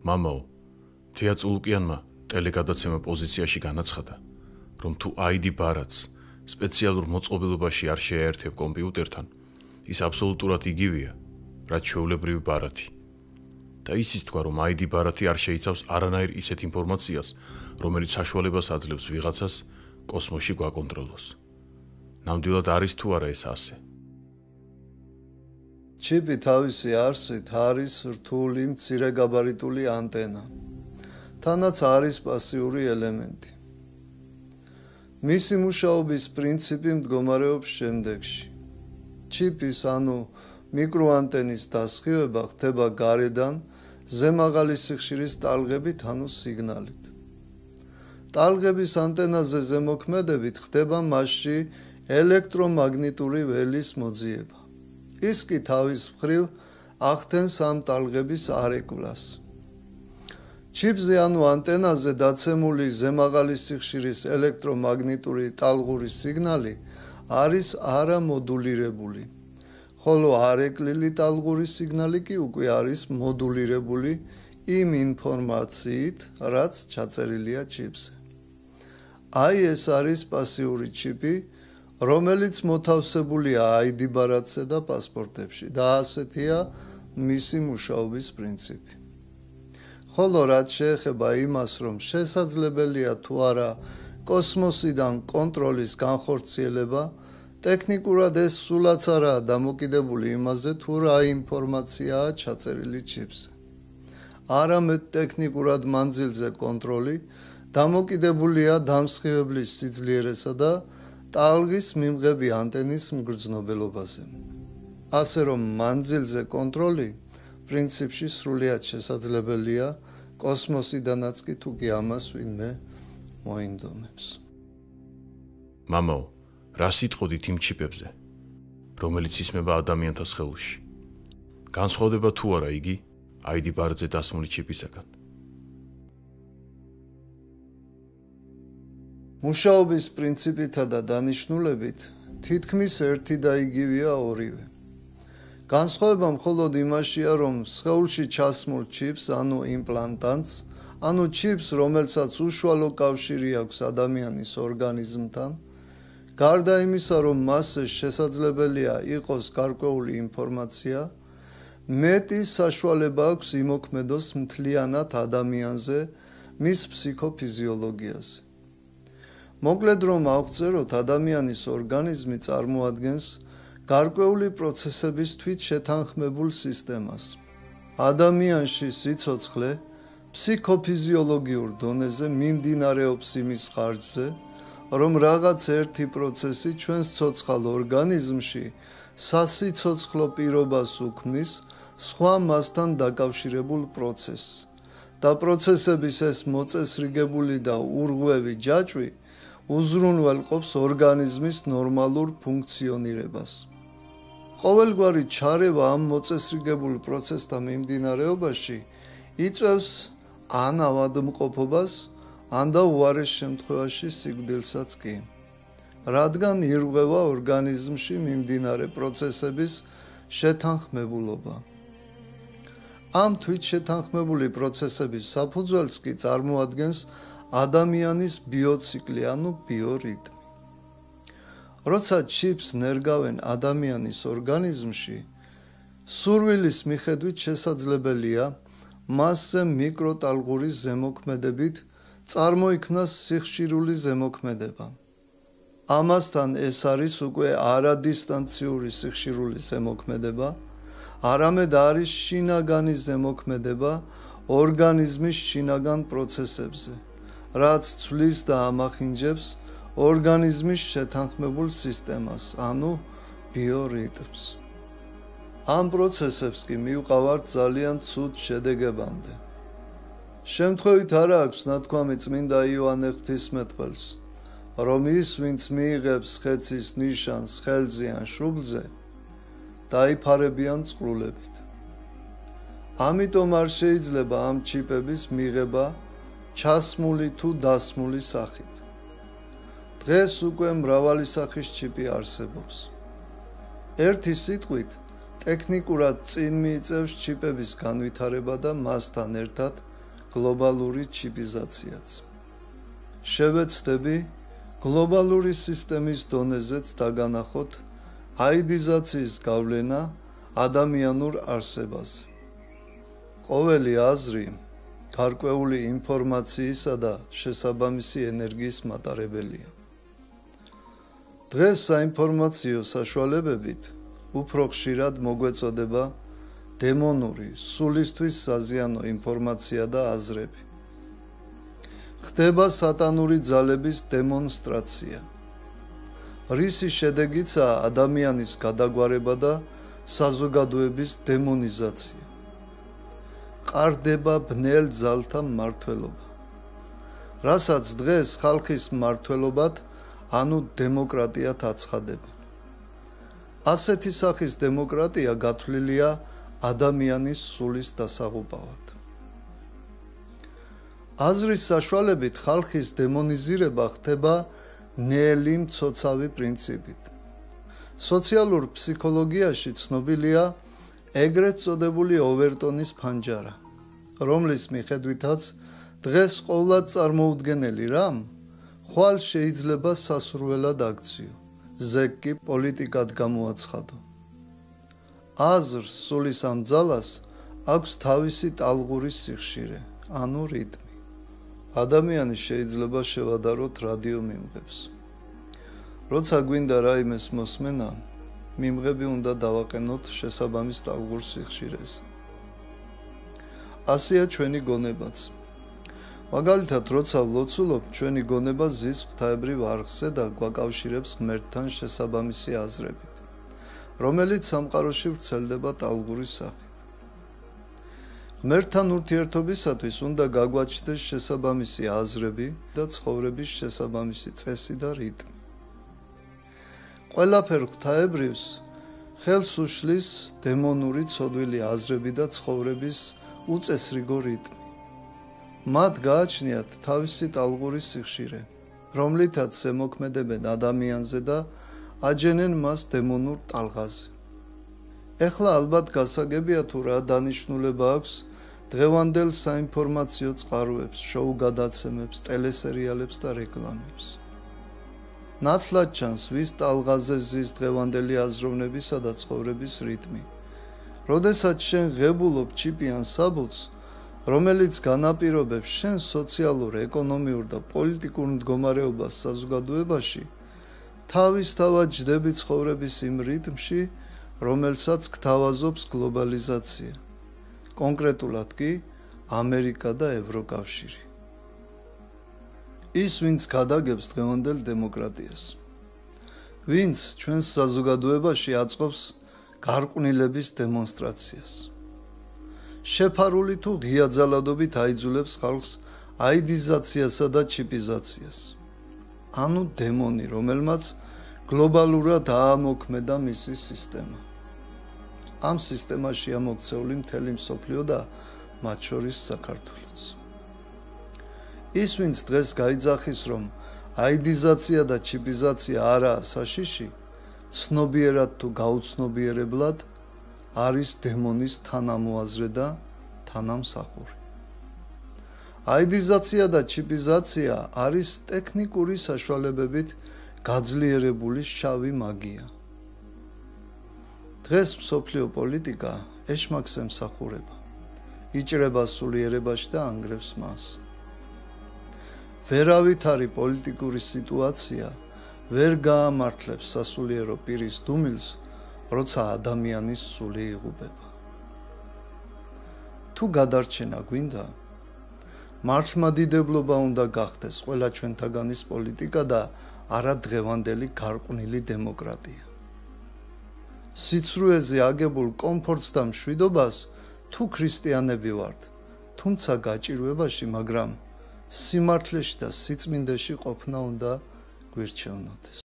მამაო, თია წულუკიანმა ტელეგადაცემა პოზიციაში განაცხადა, რომ თუ ID ბარათს სპეციალურ მოწყობილობაში არ შეაერთებ კომპიუტერთან, ის აბსოლუტურად იგივეა, რაც ჩვეულებრივი ბარათი. და ისიც თქვა, რომ ID ბარათი არ შეიცავს არანაირ ისეთ ინფორმაციას, რომელიც საშუალებას აძლევს ვიღაცას კოსმოსში გვაკონტროლოს. ნამდვილად არის თუ არა ეს ასე? ჩიპი თავისი არსით არის რთული მცირეგაბარიტული ანტენა. თანაც არის პასიური ელემენტი. მისი მუშაობის პრინციპი მდგომარეობს შემდეგში. ჩიპის ანუ მიკროანტენის დასხივება ხდება გარედან ზემაღალი სიხშირის ტალღებით ანუ სიგნალით. ტალღების ანტენაზე ზემოქმედებით ხდება მასში ელექტრომაგნიტური ველის მოძიება. ის კი თავის მხრივ ახდენს ამ ტალღების არეკვლას. ჩიპზე ანუ ანტენაზე დაცემული ზემაღალი სიხშირის ელექტრომაგნიტური ტალღური სიგნალი არის არამოდულირებული, ხოლო არეკლილი ტალღური სიგნალი კი უკვე არის მოდულირებული იმ ინფორმაციით, რაც ჩაწერილია ჩიპზე. აი ეს არის პასიური ჩიპი, რომელიც მოთავსებულია ID ბარათზე და პასპორტებში და ასეთია მისი მუშაობის პრინციპი. ხოლო რაც შეეხება იმას, რომ შესაძლებელია თუ არა კოსმოსიდან კონტროლის განხორციელება, ტექნიკურად ეს სულაც არაა დამოკიდებული იმაზე, თუ რა ინფორმაციაა ჩაწერილი ჩიპზე. არამედ ტექნიკურად მანძილზე კონტროლი დამოკიდებულია დამსხივებლის სიძლიერესა და ტალღის მიმღები ანტენის მგრძნობელობაზე. ასე რომ მანძილზე კონტროლი პრინციპში სრულიად შესაძლებელია კოსმოსიდანაც კი თუკი ამას ვინმე მოინდომებს. მამაო, რა სიტყოდით იმ ჩიპებზე, რომელიც ისმება ადამიანთა სხეულში? განსხვავდება თუ არა იგი ID ბარათზე დასმული ჩიპისაგან? მუშაობის პრინციპითა და დანიშნულებით თითქმის ერთი და იგივეა ორივე. განსხვავება მხოლოდ იმაშია, რომ სხეულში ჩასმულ ჩიპს, ანუ იმპლანტანტს, ანუ ჩიპს, რომელსაც უშუალო კავშირი აქვს ადამიანის ორგანიზმთან, გარდა იმისა, რომ მასზე შესაძლებელია იყოს გარკვეული ინფორმაცია, მეტი საშუალება აქვს იმოქმედოს მთლიანად ადამიანზე, მის ფსიქოფიზიოლოგიაზე. მოკლედ რომ ავღწეროთ, ადამიანის ორგანიზმი წარმოადგენს გარკვეული პროცესების თვითშეთანხმებულ სისტემას. ადამიანში სიცოცხლე ფსიქოფიზიოლოგიურ დონეზე მიმდინარეობს იმის ხარჯზე, რომ რაღაც ერთი პროცესი ჩვენს ცოცხალ ორგანიზმში სასიცოცხლო პირობას უქმნის სხვა მასთან დაკავშირებულ პროცესს და პროცესების ეს მოწესრიგებული და ურღვევი ჯაჭვი უზრუნველყოფს ორგანიზმის ნორმალურ ფუნქციონირებას. ყოველგვარი ჩარევა ამ მოწესრიგებულ პროცესთა მიმდინარეობაში იწვევს ან ავადმყოფობას, ან და უარეს შემთხვევაში სიკვდილსაც კი, რადგან ირღვევა ორგანიზმში მიმდინარე პროცესების შეთანხმებულობა. ამ თვითშეთანხმებული პროცესების საფუძველს კი წარმოადგენს ადამიანის ბიოციკლი, ანუ ბიორიტმი. როცა ჩიპს ნერგავენ ადამიანის ორგანიზმში, სურვილის მიხედვით შესაძლებელია მასზე მიკროტალღური ზემოქმედებით წარმოიქმნას სიხშირული ზემოქმედება. ამასთან ეს არის უკვე არადისტანციური სიხშირული ზემოქმედება, არამედ არის შინაგანი ზემოქმედება ორგანიზმის შინაგან პროცესებზე, რაც ცვლის და ამახინჯებს ორგანიზმის შეთანხმებულ სისტემას, ანუ ბიორიტმს. ამ პროცესებს კი მივყავართ ძალიან ცუდ შედეგებამდე. შემთხვევით არა აქვს ნათქვამი წმინდა იოანე ღვთისმეტყველს, რომ ის, ვინც მიიღებს ხეცის ნიშანს ხელზე ან შუბლზე, დაიფარებიან წყლულებით. ამიტომ არ შეიძლება ამ ჩიპების მიღება ჩასმული თუ დასმული სახით. დღეს უკვე მრავალი სახის ჩიპი არსებობს. ერთი სიტყვით, ტექნიკურად წინ მიიწევს ჩიპების განვითარება და მასთან ერთად გლობალური ჩიპიზაციაც. შევეცდები გლობალური სისტემის დონეზეც დაგანახოთ აიდიზაციის გავლენა ადამიანურ არსებაზე. ყოველი აზრი გარკვეული ინფორმაციისა და შესაბამისი ენერგიის მატარებელია. დღეს საინფორმაციო საშუალებებით უფრო ხშირად მოგვეწოდება დემონური, სულისთვის საზიანო ინფორმაცია და აზრები. ხდება სატანური ძალების დემონსტრაცია. რისი შედეგიცაა ადამიანის გადაგვარება და საზოგადოების დემონიზაცია. ყარდება ბნელ ძალთა მმართველობა, რასაც დღეს ხალხის მმართველობად, ანუ დემოკრატიად აცხადებენ. ასეთი სახის დემოკრატია გათვლილია ადამიანის სულის დასაღუპავად. აზრის საშუალებით ხალხის დემონიზირება ხდება ნელი მცოცავი პრინციპით. სოციალურ ფსიქოლოგიაში ცნობილია ეგრეთ წოდებული ოვერტონის ფანჯარა, რომლის მიხედვითაც დღეს ყოვლად წარმოუდგენელი რამ ხვალ შეიძლება სასურველად აქციო, ზეგ კი პოლიტიკად გამოაცხადო. აზრს, სულის ამ ძალას აქვს თავისი ტალღური სიხშირე, ანუ რიტმი. ადამიანი შეიძლება შევადაროთ რადიო მიმღებს. როცა გვინდა რაიმეს მოსმენა, მიმღები უნდა დავაყენოთ შესაბამის ტალღურ სიხშირეს. ასეა ჩვენი გონებაც. მაგალითად, როცა ვლოცულობ, ჩვენი გონება ზის ღვთაებრივ არხზე და გვაკავშირებს ღმერთთან შესაბამისი აზრებით, რომელიც სამყაროში ვრცელდება ტალღური სახით. ღმერთთან ურთიერთობისათვის უნდა გაგვაჩნდეს შესაბამისი აზრები და ცხოვრების შესაბამისი წესი და რიტმი. ყველაფერ ღვთაებრივს ხელს უშლის დემონური ცოდვილი აზრები და ცხოვრების უწესრიგო რიტმი. მათ გააჩნიათ თავისი ტალღური სიხშირე, რომლითაც ემოქმედებენ ადამიანზე და აჯენენ მას დემონურ ტალღაზე. ეხლა ალბათ გასაგებია თუ რა დანიშნულება აქვს დღევანდელ საინფორმაციო წყაროებს, შოუ გადაცემებს, ტელესერიალებს და რეკლამებს. ნათლად ჩანს, ვის ტალღაზე ზის დღევანდელი აზროვნებისა და ცხოვრების რიტმი. როდესაც შენ ღებულობ ჩიპიან საბუთს, რომელიც განაპირობებს შენ სოციალურ, ეკონომიურ და პოლიტიკურ მდგომარეობას საზოგადოებაში, თავისთავად ჯდები ცხოვრების იმ რიტმში, რომელსაც გთავაზობს გლობალიზაცია, კონკრეტულად კი ამერიკა და ევროკავშირი. ის, ვინც გადაგებს დღევანდელ დემოკრატიას, ვინც ჩვენს საზოგადოებაში აწყობს გარყვნილების დემონსტრაციას, შეფარული თუ ღია ძალადობით აიძულებს ხალხს აიდიზაციასა და ჩიპიზაციას, ანუ დემონი, რომელმაც გლობალურად აამოქმედა მისი სისტემა. ამ სისტემაშია მოქცეული მთელი მსოფლიო და მათ შორის საქართველოც. ის, ვინც დღეს გაიძახის, რომ აიდიზაცია და ჩიპიზაცია არაა საშიში, ცნობიერად თუ გაუცნობიერებლად არის დემონის თანამოაზრე და თანამსახური. აიდიზაცია და ჩიპიზაცია არის ტექნიკური საშუალებებით გაძლიერებული შავი მაგია. დღეს მსოფლიო პოლიტიკა ეშმაკს ემსახურება, იჭრება სულიერებაში და ანგრევს მას. ვერავითარი პოლიტიკური სიტუაცია ვერ გაამართლებს სასულიერო პირის დუმილს, როცა ადამიანის სული იღუპება. თუ გადარჩენა გვინდა, მართლმადიდებლობა უნდა გახდეს ყველა ჩვენთაგანის პოლიტიკა და არა დღევანდელი გარყვნილი დემოკრატია. სიცრუეზე აგებულ კომფორტს და მშვიდობას თუ ქრისტიანები ვართ, თუმცა გაჭირვებაში, მაგრამ სიმართლეში და სიწმინდეში ყოფნა უნდა გვირჩევნოდეს.